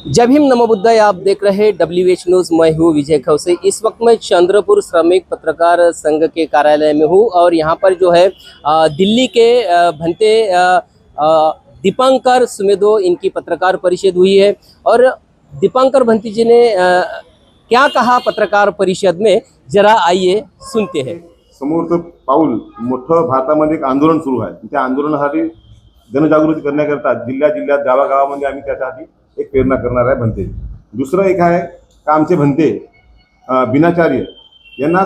जय भीम नमो बुद्धाय। आप देख रहे हैं WH न्यूज। मैं हूँ विजय खौसे। इस वक्त मैं चंद्रपुर श्रमिक पत्रकार संघ के कार्यालय में हूँ और यहाँ पर जो है दिल्ली के भंते दीपांकर सुमेदो इनकी पत्रकार परिषद हुई है और दीपांकर भंती जी ने क्या कहा पत्रकार परिषद में, जरा आइए सुनते हैं। समोरचं पाऊल मोठं भारतामध्ये एक आंदोलन सुरू आहे। त्या आंदोलनासाठी जनजागृती करण्याकरता जिल्ह्यात गावागावामध्ये आम्ही त्यासाठी एक प्रेरणा करणार आहे भंते। दुसरं एक आहे का आमचे भंते बिनाचार्य यांना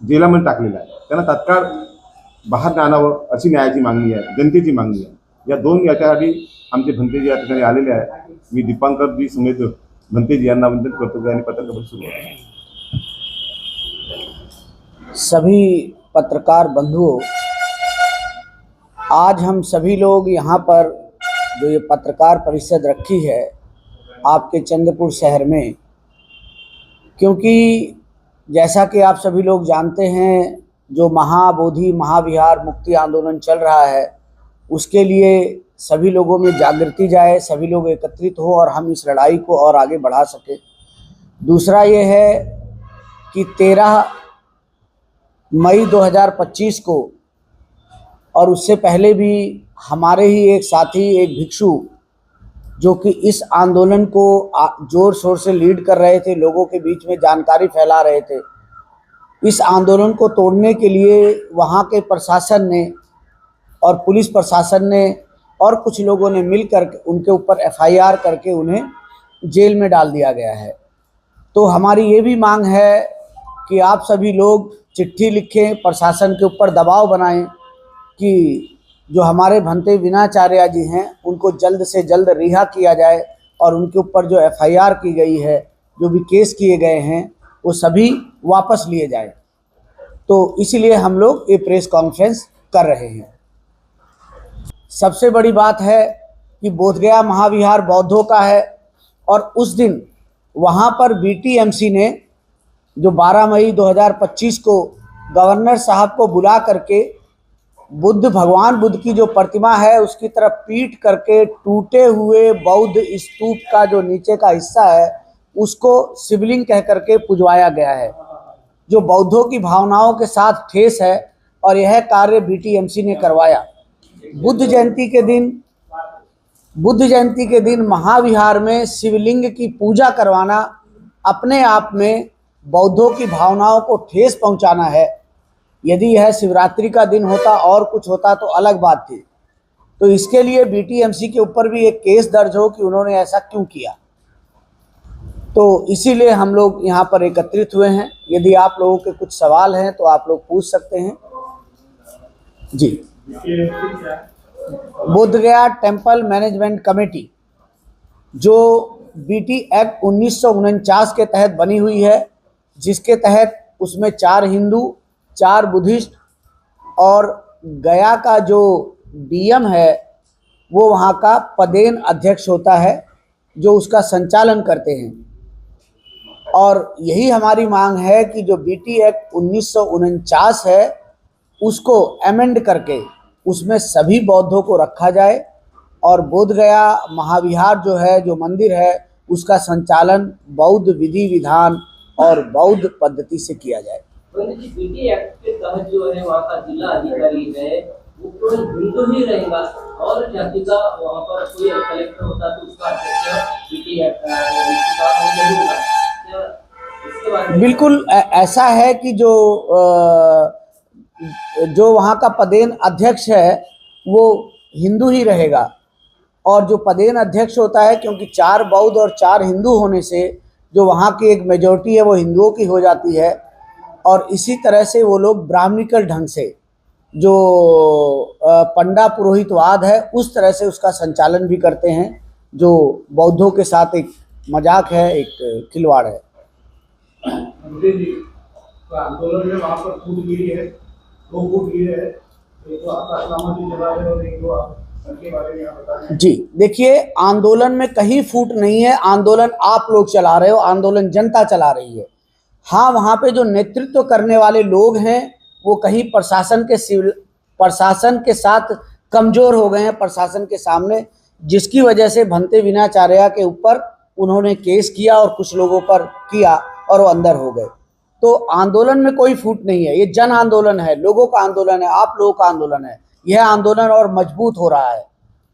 जेलामध्ये टाकलेलं आहे, त्यांना तात्काळ बाहेर आणावं अशी न्यायाची मागणी आहे, जनतेची मागणी आहे। या दोन याच्यासाठी आमचे भंतेजी या ठिकाणी आलेले आहे। मी दीपांकरजी सुमेद भंतेजी यांना वंदन करतो आणि पत्रकार परिषद सुरू आहे। सभी पत्रकार बंधुओं, आज हम सभी लोग यहाँ पर जो ये पत्रकार परिषद रखी है आपके चंद्रपुर शहर में, क्योंकि जैसा कि आप सभी लोग जानते हैं जो महाबोधि महाविहार मुक्ति आंदोलन चल रहा है उसके लिए सभी लोगों में जागृति जाए, सभी लोग एकत्रित हो और हम इस लड़ाई को और आगे बढ़ा सकें। दूसरा ये है कि 13 मई 2025 को और उससे पहले भी हमारे ही एक साथी, एक भिक्षु जो कि इस आंदोलन को जोर शोर से लीड कर रहे थे, लोगों के बीच में जानकारी फैला रहे थे। इस आंदोलन को तोड़ने के लिए वहाँ के प्रशासन ने और पुलिस प्रशासन ने और कुछ लोगों ने मिलकर उनके ऊपर FIR करके उन्हें जेल में डाल दिया गया है। तो हमारी ये भी मांग है कि आप सभी लोग चिट्ठी लिखें, प्रशासन के ऊपर दबाव बनाएं कि जो हमारे भंते बिनाचार्य जी हैं उनको जल्द से जल्द रिहा किया जाए और उनके ऊपर जो FIR की गई है, जो भी केस किए गए हैं वो सभी वापस लिए जाए। तो इसीलिए हम लोग ये प्रेस कॉन्फ्रेंस कर रहे हैं। सबसे बड़ी बात है कि बोधगया महाविहार बौद्धों का है और उस दिन वहाँ पर BTMC ने जो 12 मई 2025 को गवर्नर साहब को बुला करके भगवान बुद्ध की जो प्रतिमा है उसकी तरफ पीट करके टूटे हुए बौद्ध स्तूप का जो नीचे का हिस्सा है उसको शिवलिंग कह करके पुजवाया गया है, जो बौद्धों की भावनाओं के साथ ठेस है। और यह कार्य BTMC ने करवाया। बुद्ध जयंती के दिन महाविहार में शिवलिंग की पूजा करवाना अपने आप में बौद्धों की भावनाओं को ठेस पहुंचाना है। यदि यह शिवरात्रि का दिन होता और कुछ होता तो अलग बात थी। तो इसके लिए BTMC के ऊपर भी एक केस दर्ज हो कि उन्होंने ऐसा क्यों किया। तो इसीलिए हम लोग यहाँ पर एकत्रित हुए हैं। यदि आप लोगों के कुछ सवाल हैं तो आप लोग पूछ सकते हैं। जी, बोधगया टेम्पल मैनेजमेंट कमेटी जो BT एक्ट 1949 के तहत बनी हुई है, जिसके तहत उसमें 4 हिंदू, 4 बुद्धिस्ट और गया का जो DM है वो वहाँ का पदेन अध्यक्ष होता है जो उसका संचालन करते हैं। और यही हमारी मांग है कि जो BT एक्ट 1949 है उसको अमेंड करके उसमें सभी बौद्धों को रखा जाए और बोधगया महाविहार जो है, जो मंदिर है, उसका संचालन बौद्ध विधि विधान और बौद्ध पद्धति से किया जाए। BT एक्ट के तहत जो है वहाँ का जिला अधिकारी है वो केवल हिंदू ही रहेगा और जाति का वहाँ पर कोई कलेक्टर होता तो उसका अध्यक्ष BT एक्ट नहीं होगा। बिल्कुल ऐसा है कि जो वहाँ का पदेन अध्यक्ष है वो हिंदू ही रहेगा और जो पदेन अध्यक्ष होता है, क्योंकि 4 बौद्ध और 4 हिंदू होने से जो वहाँ की एक मेजॉरिटी है वो हिंदुओं की हो जाती है। और इसी तरह से वो लोग ब्राह्मणिकल ढंग से जो पंडा पुरोहितवाद है उस तरह से उसका संचालन भी करते हैं, जो बौद्धों के साथ एक मजाक है, एक खिलवाड़ है। आंदोलन में वहाँ पर फूट गिरी है, 2 फूट गिरे हैं, एक तो आपका सलामती जला है और एक तो आप के बारे में बताएं। जी देखिए, आंदोलन में कहीं फूट नहीं है। आंदोलन आप लोग चला रहे हो, आंदोलन जनता चला रही है। हाँ, वहाँ पे जो नेतृत्व करने वाले लोग हैं वो कहीं प्रशासन के साथ कमज़ोर हो गए हैं, प्रशासन के सामने जिसकी वजह से भंते विनाचार्या के ऊपर उन्होंने केस किया और कुछ लोगों पर किया और वो अंदर हो गए। तो आंदोलन में कोई फूट नहीं है, ये जन आंदोलन है, लोगों का आंदोलन है, आप लोगों का आंदोलन है। यह आंदोलन और मजबूत हो रहा है,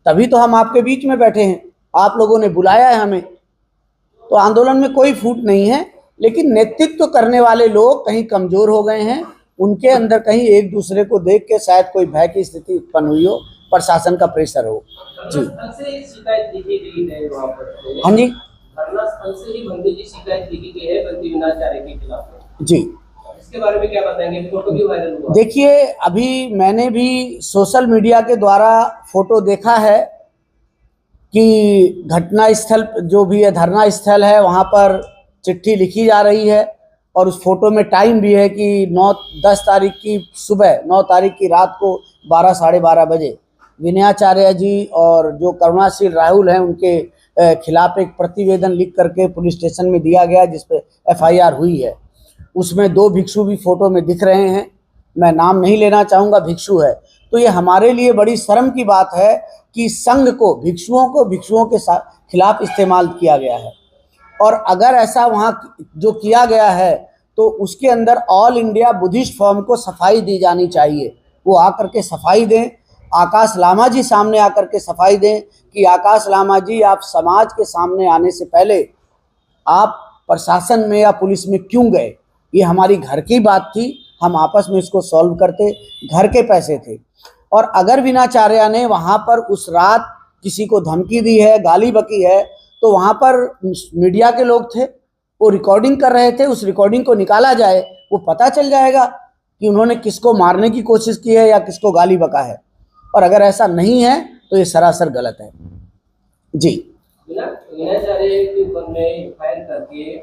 तभी तो हम आपके बीच में बैठे हैं, आप लोगों ने बुलाया है हमें। तो आंदोलन में कोई फूट नहीं है, लेकिन नेतृत्व करने वाले लोग कहीं कमजोर हो गए हैं, उनके अंदर कहीं एक दूसरे को देख के शायद कोई भय की स्थिति उत्पन्न हुई हो, प्रशासन का प्रेशर हो। जी से शिकायत लिखी गई है वहाँ पर। हाँ जी, धरना स्थल से ही भंते जी शिकायत लिखी गई है भंते विनाचार्य के खिलाफ। जी इसके बारे में क्या बताएंगे? फोटो भी वायरल हुआ। देखिए, अभी मैंने भी सोशल मीडिया के द्वारा फोटो देखा है कि घटना स्थल जो भी है, धरना स्थल है, वहाँ पर चिट्ठी लिखी जा रही है और उस फोटो में टाइम भी है कि 10 तारीख की सुबह, 9 तारीख की रात को 12 साढ़े 12 बजे विनयाचार्य जी और जो करुणाशील राहुल हैं उनके खिलाफ एक प्रतिवेदन लिख करके पुलिस स्टेशन में दिया गया, जिस पे FIR हुई है। उसमें 2 भिक्षु भी फोटो में दिख रहे हैं, मैं नाम नहीं लेना चाहूँगा, भिक्षु है। तो ये हमारे लिए बड़ी शर्म की बात है कि संघ को भिक्षुओं के खिलाफ इस्तेमाल किया गया है। और अगर ऐसा वहाँ जो किया गया है तो उसके अंदर ऑल इंडिया बुद्धिस्ट फॉर्म को सफाई दी जानी चाहिए। वो आकर के सफाई दें, आकाश लामा जी सामने आकर के सफाई दें कि आकाश लामा जी, आप समाज के सामने आने से पहले आप प्रशासन में या पुलिस में क्यों गए? ये हमारी घर की बात थी, हम आपस में इसको सॉल्व करते, घर के पैसे थे। और अगर विनाचार्या ने वहाँ पर उस रात किसी को धमकी दी है, गाली बकी है, तो वहाँ पर मीडिया के लोग थे, वो रिकॉर्डिंग कर रहे थे, उस रिकॉर्डिंग को निकाला जाए, वो पता चल जाएगा कि उन्होंने किसको मारने की कोशिश की है या किसको गाली बका है। और अगर ऐसा नहीं है तो ये सरासर गलत है। जी विनाचार्य के ऊपर में फायर करके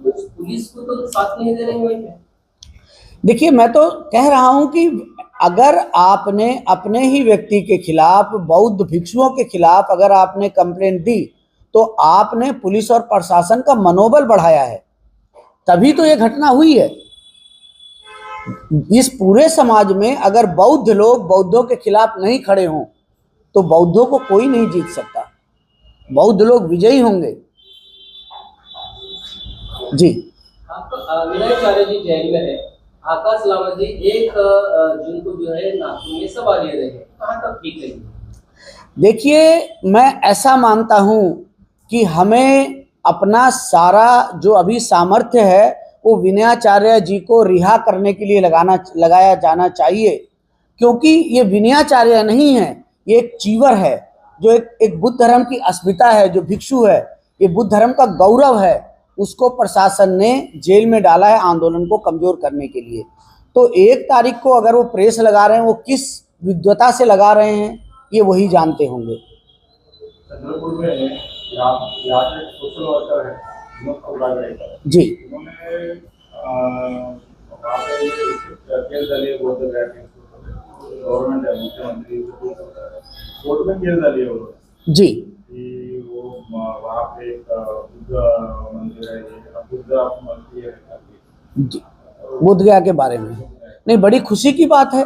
पुलिस को तो साथ नहीं दे रही है। देखिए, मैं तो कह रहा हूं कि अगर आपने अपने ही व्यक्ति के खिलाफ, बौद्ध भिक्षुओं के खिलाफ अगर आपने कंप्लेंट दी तो आपने पुलिस और प्रशासन का मनोबल बढ़ाया है, तभी तो ये घटना हुई है। इस पूरे समाज में अगर बौद्ध लोग बौद्धों के खिलाफ नहीं खड़े हों तो बौद्धों को कोई नहीं जीत सकता, बौद्ध लोग विजयी होंगे। जी विनयाचार्य जी जेल में है, आकाश लामा जी 1 जून को जो है नागपुर में सभा ले रहे हैं, कहाँ तक ठीक है? देखिए, मैं ऐसा मानता हूं कि हमें अपना सारा जो अभी सामर्थ्य है वो विनयाचार्य जी को रिहा करने के लिए लगाया जाना चाहिए, क्योंकि ये विनयाचार्य नहीं है, ये एक चीवर है जो एक बुद्ध धर्म की अस्मिता है, जो भिक्षु है, ये बुद्ध धर्म का गौरव है। उसको प्रशासन ने जेल में डाला है आंदोलन को कमजोर करने के लिए। तो 1 तारीख को अगर वो प्रेस लगा रहे हैं, वो किस विद्वता से लगा रहे हैं ये वही जानते होंगे। चंद्रपुर में यहाँ के सोशल वर्कर है जी, केस झाली बौद्ध गवर्नमेंट है, मुख्यमंत्री कोर्ट में केस झाली है जी, कि वो वहाँ पे एक बुद्ध मंदिर है, बुद्ध मंदिर है, बोध गया के बारे में नहीं, बड़ी खुशी की बात है।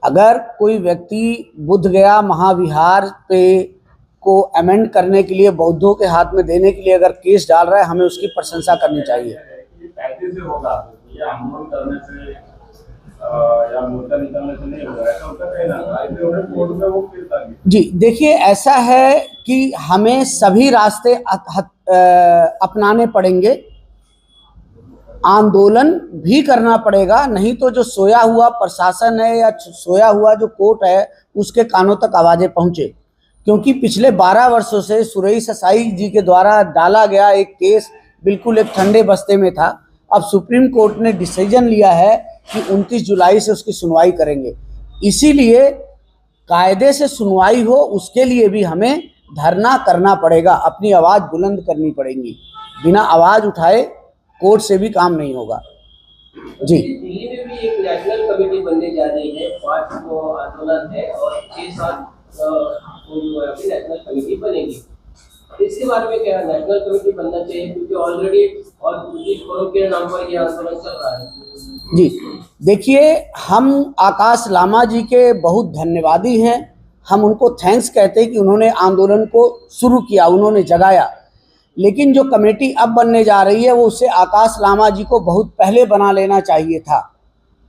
अगर कोई व्यक्ति बोध गया महाविहार पे को अमेंड करने के लिए, बौद्धों के हाथ में देने के लिए अगर केस डाल रहा है, हमें उसकी प्रशंसा करनी चाहिए। ये पैसे से होगा, ये आंदोलन करने से या मोर्चा निकालने से नहीं होगा, ऐसा होता है ना, ऐसे उन्हें कोर्ट में वो केस डालेंगे। जी देखिए, ऐसा है कि हमें सभी रास्ते अपनाने पड़ेंगे, आंदोलन भी करना पड़ेगा, नहीं तो जो सोया हुआ प्रशासन है या सोया हुआ जो कोर्ट है उसके कानों तक आवाज़ें पहुँचे। क्योंकि पिछले 12 वर्षों से सुरेश साई जी के द्वारा डाला गया एक केस बिल्कुल एक ठंडे बस्ते में था। अब सुप्रीम कोर्ट ने डिसीजन लिया है कि 29 जुलाई से उसकी सुनवाई करेंगे। इसीलिए कायदे से सुनवाई हो, उसके लिए भी हमें धरना करना पड़ेगा, अपनी आवाज़ बुलंद करनी पड़ेगी। बिना आवाज़ उठाए कोर्ट से भी काम नहीं होगा। जी, दिल्ली में भी एक नेशनल कमेटी बनने जा रही है, 5 को आंदोलन है और 6-7 नेशनल कमेटी बनेगी। इसके बारे में क्या नेशनल कमेटी बनना चाहिए, क्योंकि ऑलरेडी और बुद्धिस्ट फोरम के नाम पर यह आंदोलन चल रहा है? जी देखिए, हम आकाश लामा जी के बहुत धन्यवादी हैं। हम उनको थैंक्स कहते हैं कि उन्होंने आंदोलन को शुरू किया, उन्होंने जगाया। लेकिन जो कमेटी अब बनने जा रही है वो उससे आकाश लामा जी को बहुत पहले बना लेना चाहिए था।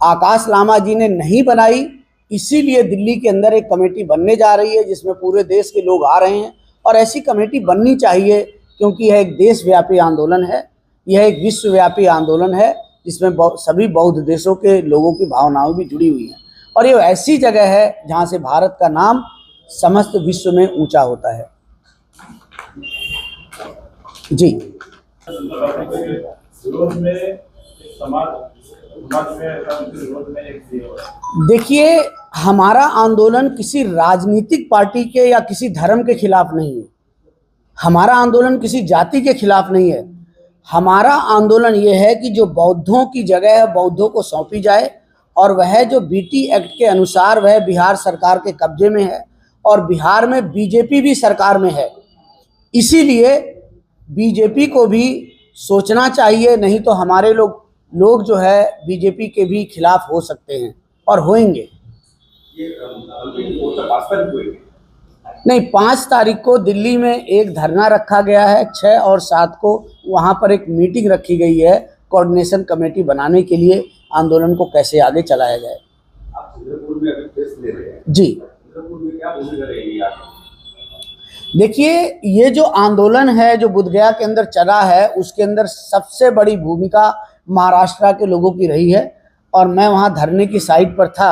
आकाश लामा जी ने नहीं बनाई, इसीलिए दिल्ली के अंदर एक कमेटी बनने जा रही है जिसमें पूरे देश के लोग आ रहे हैं। और ऐसी कमेटी बननी चाहिए क्योंकि यह एक देशव्यापी आंदोलन है, यह एक विश्वव्यापी आंदोलन है जिसमें सभी बौद्ध देशों के लोगों की भावनाएं भी जुड़ी हुई हैं। और ये ऐसी जगह है जहाँ से भारत का नाम समस्त विश्व में ऊंचा होता है। जी, विरोध में एक समाज में ऐसा विरोध में एक देखिए, हमारा आंदोलन किसी राजनीतिक पार्टी के या किसी धर्म के खिलाफ नहीं है। हमारा आंदोलन किसी जाति के खिलाफ नहीं है। हमारा आंदोलन ये है कि जो बौद्धों की जगह है बौद्धों को सौंपी जाए, और वह जो बीटी एक्ट के अनुसार वह बिहार सरकार के कब्जे में है और बिहार में बीजेपी भी सरकार में है। इसीलिए बीजेपी को भी सोचना चाहिए, नहीं तो हमारे लोग जो है बीजेपी के भी खिलाफ हो सकते हैं और होंगे। नहीं, 5 तारीख को दिल्ली में एक धरना रखा गया है, 6 और 7 को वहाँ पर एक मीटिंग रखी गई है कोऑर्डिनेशन कमेटी बनाने के लिए आंदोलन को कैसे आगे चलाया जाए। आप छतरपुर में अभी प्रेस ले रहे हैं, जी, छतरपुर में क्या भूमिका रहेगी आपकी? देखिए, ये जो आंदोलन है जो बुद्धगया के अंदर चला है उसके अंदर सबसे बड़ी भूमिका महाराष्ट्र के लोगों की रही है। और मैं वहाँ धरने की साइट पर था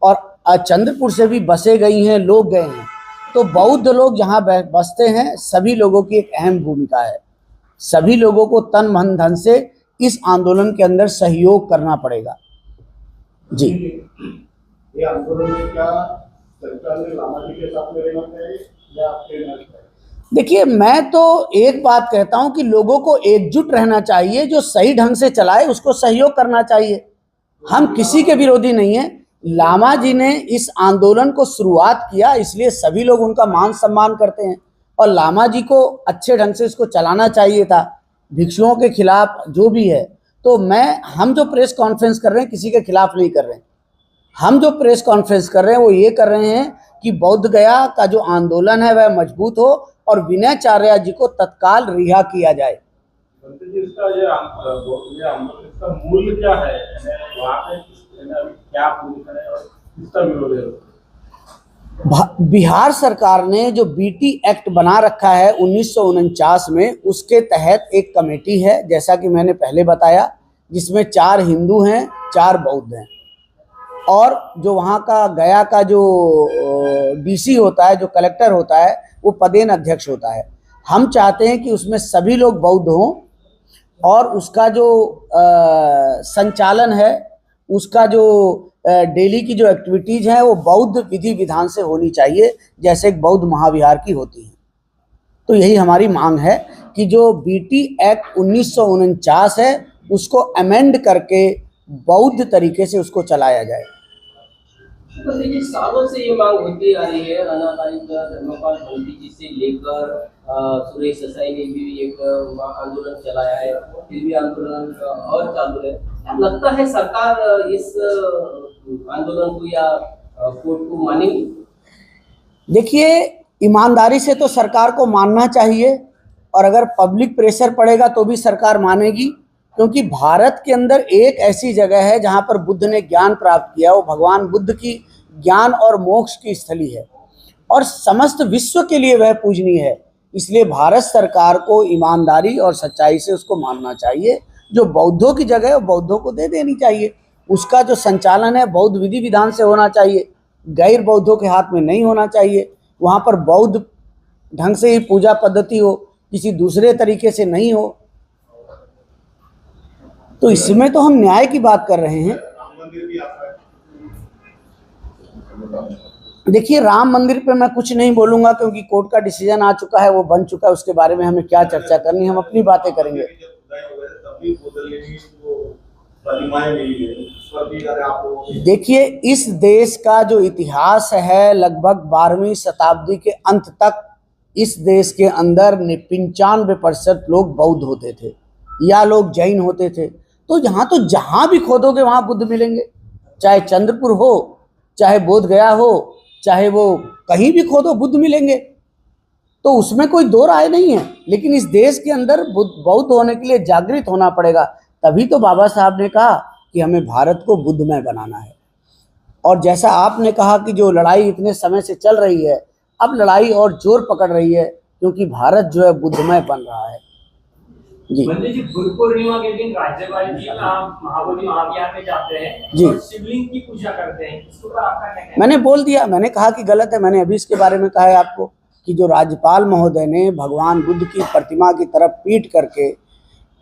और चंद्रपुर से भी बसें गई हैं, लोग गए हैं। तो बौद्ध लोग जहाँ बसते हैं सभी लोगों की एक अहम भूमिका है। सभी लोगों को तन मन धन से इस आंदोलन के अंदर सहयोग करना पड़ेगा। जी, ये आंदोलन में क्या सरकार ने लामा जी के साथ में रहना चाहिए या आपके साथ? देखिए, मैं तो एक बात कहता हूं कि लोगों को एकजुट रहना चाहिए, जो सही ढंग से चलाए उसको सहयोग करना चाहिए। हम किसी के विरोधी नहीं हैं। लामा जी ने इस आंदोलन को शुरुआत किया, इसलिए सभी लोग उनका मान सम्मान करते हैं और लामा जी को अच्छे ढंग से इसको चलाना चाहिए था, भिक्षुओं के खिलाफ जो भी है। तो हम जो प्रेस कॉन्फ्रेंस कर रहे हैं किसी के खिलाफ नहीं कर रहे हैं। हम जो प्रेस कॉन्फ्रेंस कर रहे हैं वो ये कर रहे हैं कि बोध गया का जो आंदोलन है वह मजबूत हो और विनयचार्य जी को तत्काल रिहा किया जाए। इसका इसका मूल्य क्या है? वहाँ पे क्या पोजीशन है और किसका विरोध है? बिहार सरकार ने जो बीटी एक्ट बना रखा है 1949 में, उसके तहत एक कमेटी है, जैसा कि मैंने पहले बताया, जिसमें 4 हिंदू हैं, 4 बौद्ध हैं। और जो वहाँ का गया का जो डीसी होता है, जो कलेक्टर होता है, वो पदेन अध्यक्ष होता है। हम चाहते हैं कि उसमें सभी लोग बौद्ध हों और उसका जो संचालन है, उसका जो डेली की जो एक्टिविटीज़ हैं वो बौद्ध विधि विधान से होनी चाहिए, जैसे एक बौद्ध महाविहार की होती है। तो यही हमारी मांग है कि जो बीटी एक्ट 1949 है उसको अमेंड करके बौद्ध तरीके से उसको चलाया जाए। तो देखिए, सालों से ये मांग होती आ रही है। अनालाइज धर्मपाल भंती जी से लेकर सुरेश ससाई ने भी एक आंदोलन चलाया है, फिर भी आंदोलन और चालू है। लगता है सरकार इस आंदोलन को या कोर्ट को मानेगी? देखिए, ईमानदारी से तो सरकार को मानना चाहिए और अगर पब्लिक प्रेशर पड़ेगा तो भी सरकार मानेगी, क्योंकि भारत के अंदर एक ऐसी जगह है जहाँ पर बुद्ध ने ज्ञान प्राप्त किया। वो भगवान बुद्ध की ज्ञान और मोक्ष की स्थली है और समस्त विश्व के लिए वह पूजनीय है। इसलिए भारत सरकार को ईमानदारी और सच्चाई से उसको मानना चाहिए। जो बौद्धों की जगह है वो बौद्धों को दे देनी चाहिए। उसका जो संचालन है बौद्ध विधि विधान से होना चाहिए, गैर बौद्धों के हाथ में नहीं होना चाहिए। वहाँ पर बौद्ध ढंग से ही पूजा पद्धति हो, किसी दूसरे तरीके से नहीं हो। तो इसमें तो हम न्याय की बात कर रहे हैं। देखिए, राम मंदिर पे मैं कुछ नहीं बोलूंगा क्योंकि कोर्ट का डिसीजन आ चुका है, वो बन चुका है, उसके बारे में हमें क्या चर्चा करनी, हम अपनी बातें करेंगे। देखिए, इस देश का जो इतिहास है लगभग 12वीं शताब्दी के अंत तक इस देश के अंदर 95% लोग बौद्ध होते थे या लोग जैन होते थे। तो जहाँ भी खोदोगे वहाँ बुद्ध मिलेंगे, चाहे चंद्रपुर हो, चाहे बोध गया हो, चाहे वो कहीं भी खोदो बुद्ध मिलेंगे, तो उसमें कोई दो राय नहीं है। लेकिन इस देश के अंदर बौद्ध होने के लिए जागृत होना पड़ेगा। तभी तो बाबा साहब ने कहा कि हमें भारत को बुद्धमय बनाना है। और जैसा आपने कहा कि जो लड़ाई इतने समय से चल रही है, अब लड़ाई और जोर पकड़ रही है, क्योंकि भारत जो है बुद्धमय बन रहा है। जी मंदिर जी, गुरु पूर्णिमा के दिन राज्यपाल जी महाबोधि महाविहार में जाते हैं जी। और शिवलिंग की पूजा करते हैं, इसके ऊपर आपका क्या कहना है? मैंने बोल दिया, मैंने कहा कि गलत है। मैंने अभी इसके बारे में कहा है आपको कि जो राज्यपाल महोदय ने भगवान बुद्ध की प्रतिमा की तरफ पीट करके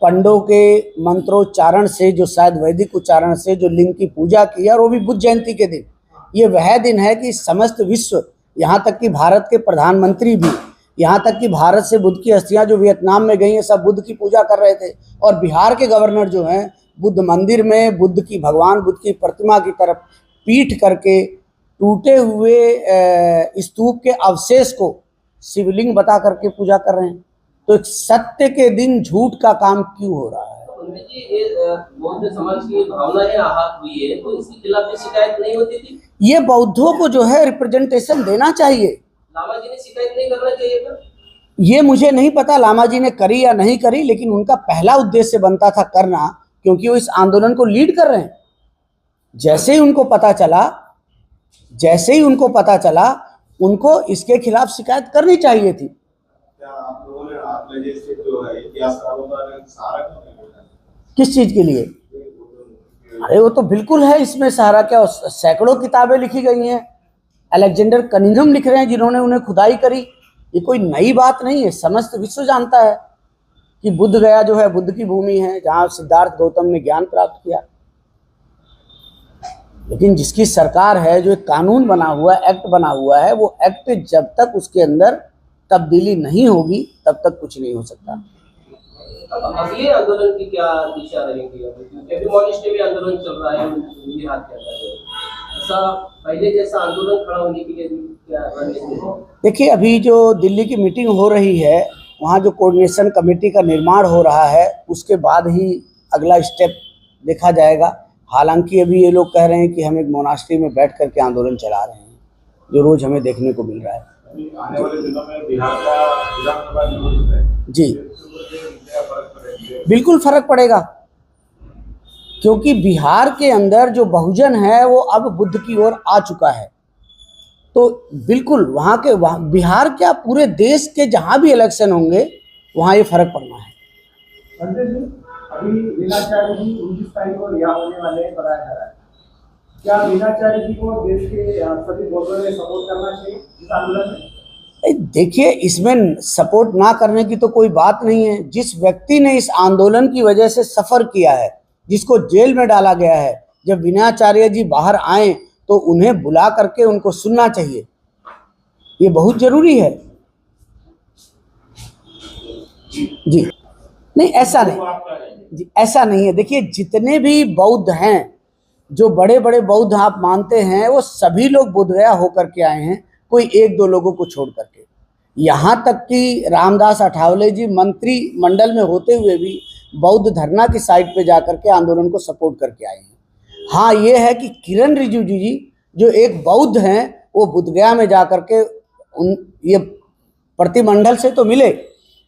पंडों के मंत्रोच्चारण से, जो शायद वैदिक उच्चारण से, जो लिंग की पूजा की है, और वो भी बुद्ध जयंती के दिन। ये वह दिन है कि समस्त विश्व, यहाँ तक कि भारत के प्रधानमंत्री भी, यहाँ तक कि भारत से बुद्ध की अस्थियाँ जो वियतनाम में गई हैं, सब बुद्ध की पूजा कर रहे थे। और बिहार के गवर्नर जो हैं, बुद्ध मंदिर में भगवान बुद्ध की प्रतिमा की तरफ पीट करके टूटे हुए स्तूप के अवशेष को शिवलिंग बता करके पूजा कर रहे हैं। तो एक सत्य के दिन झूठ का काम क्यों हो रहा है? पंडित जी, ये बौद्ध समाज की भावनाएं आहत हुई है, तो इसके खिलाफ भी शिकायत नहीं होती थी? ये बौद्धों को जो है रिप्रेजेंटेशन देना चाहिए। लामा जी ने शिकायत नहीं करना चाहिए था? ये मुझे नहीं पता लामा जी ने करी या नहीं करी, लेकिन उनका पहला उद्देश्य बनता था करना, क्योंकि वो इस आंदोलन को लीड कर रहे हैं। जैसे ही उनको पता चला उनको इसके खिलाफ शिकायत करनी चाहिए थी। क्या आप लोगों ने आपने जैसे जो है इतिहासकारों का सहारा क्यों नहीं लिया? किस चीज के लिए? अरे वो तो बिल्कुल है इसमें सहारा। क्या सैकड़ों किताबें लिखी गई हैं, अलेक्जेंडर कनिंघम लिख रहे हैं जिन्होंने उन्हें खुदाई करी। ये कोई नई बात नहीं है, समस्त विश्व जानता है कि बुद्ध गया जो है बुद्ध की भूमि है, जहाँ सिद्धार्थ गौतम ने ज्ञान प्राप्त किया। लेकिन जिसकी सरकार है, जो एक कानून बना हुआ, एक्ट बना हुआ है, वो एक्ट जब तक उसके अंदर तब्दीली नहीं होगी तब तक कुछ नहीं हो सकता। अब अगले आंदोलन की क्या दिशा रहेगी? क्योंकि मॉनिस्ट्री में आंदोलन चल रहा है, ये हाथ क्या कर रहे हैं? ऐसा पहले जैसा आंदोलन खड़ा होने के लिए क्या रणनीति है? देखिए, अभी जो दिल्ली की मीटिंग हो रही है, वहाँ जो कोऑर्डिनेशन कमेटी का निर्माण हो रहा है, उसके बाद ही अगला स्टेप देखा जाएगा। हालांकि अभी ये लोग कह रहे हैं कि हम एक मोनास्ट्री में बैठ करके आंदोलन चला रहे हैं, जो रोज हमें देखने को मिल रहा है। आने वाले दिनों में बिहार का विधानसभा चुनाव है जी, बिल्कुल फर्क पड़ेगा, क्योंकि बिहार के अंदर जो बहुजन है वो अब बुद्ध की ओर आ चुका है। तो बिल्कुल वहाँ बिहार क्या, पूरे देश के जहाँ भी इलेक्शन होंगे वहाँ ये फर्क पड़ना है। अभी मीनाचार्य जी 19 तारीख को रिहा होने वाले बताया जा रहा है। क्या मीनाचार्य जी को देश के सभी बौद्धों ने सपोर्ट करना चाहिए इस आंदोलन में? देखिए, इसमें सपोर्ट ना करने की तो कोई बात नहीं है। जिस व्यक्ति ने इस आंदोलन की वजह से सफ़र किया है, जिसको जेल में डाला गया है, जब मीनाचार्य जी बाहर आए तो उन्हें बुला करके उनको सुनना चाहिए। ये बहुत जरूरी है। जी नहीं, ऐसा नहीं जी, ऐसा नहीं है। देखिए, जितने भी बौद्ध हैं, जो बड़े बड़े बौद्ध आप मानते हैं, वो सभी लोग बोधगया होकर के आए हैं, कोई एक दो लोगों को छोड़ करके। यहाँ तक कि रामदास अठावले जी मंत्री मंडल में होते हुए भी बौद्ध धरना की साइड पे जाकर के आंदोलन को सपोर्ट करके आए हैं। हाँ, ये है कि किरण रिजिजू जी जो एक बौद्ध हैं, वो बोधगया में जाकर के ये प्रतिमंडल से तो मिले,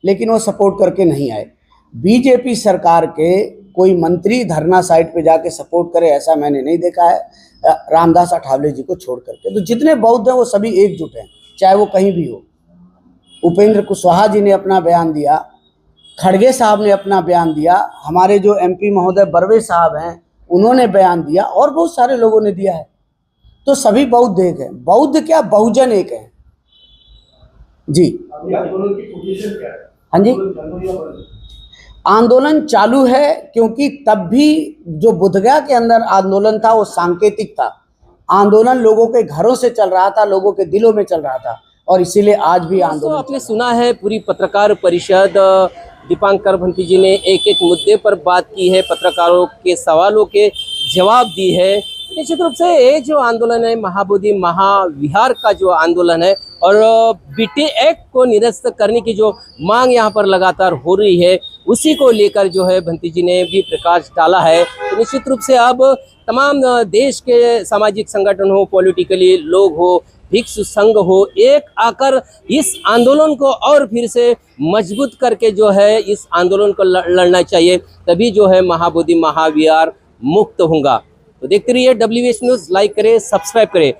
लेकिन वो सपोर्ट करके नहीं आए। बीजेपी सरकार के कोई मंत्री धरना साइट पे जाके सपोर्ट करे, ऐसा मैंने नहीं देखा है रामदास अठावले जी को छोड़ करके। तो जितने बौद्ध हैं वो सभी एकजुट हैं, चाहे वो कहीं भी हो। उपेंद्र कुशवाहा जी ने अपना बयान दिया, खड़गे साहब ने अपना बयान दिया, हमारे जो एमपी महोदय बर्वे साहब हैं उन्होंने बयान दिया, और बहुत सारे लोगों ने दिया है। तो सभी बौद्ध एक हैं। बौद्ध क्या, बहुजन एक है जी। आंदोलन की पोजीशन क्या है? हाँ जी, आंदोलन चालू है, क्योंकि तब भी जो बोधगया के अंदर आंदोलन था वो सांकेतिक था। आंदोलन लोगों के घरों से चल रहा था, लोगों के दिलों में चल रहा था, और इसीलिए आज भी आंदोलन। आपने सुना है पूरी पत्रकार परिषद, दीपांकर भंती जी ने एक एक मुद्दे पर बात की है, पत्रकारों के सवालों के जवाब दी है। निश्चित रूप से ये जो आंदोलन है, महाबोधि महाविहार का जो आंदोलन है, और बीटी एक्ट को निरस्त करने की जो मांग यहाँ पर लगातार हो रही है, उसी को लेकर जो है भंती जी ने भी प्रकाश डाला है। तो निश्चित रूप से अब तमाम देश के सामाजिक संगठन हो, पॉलिटिकली लोग हो, भिक्षु संघ हो, एक आकर इस आंदोलन को और फिर से मजबूत करके जो है इस आंदोलन को लड़ना चाहिए, तभी जो है महाबोधि महाविहार मुक्त होगा। तो देखते रहिए WBS न्यूज़, लाइक करें, सब्सक्राइब करें।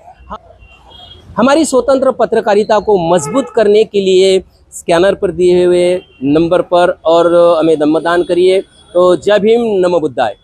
हमारी स्वतंत्र पत्रकारिता को मजबूत करने के लिए स्कैनर पर दिए हुए नंबर पर और हमें मतदान करिए। तो जय भीम, नमो बुद्धाय।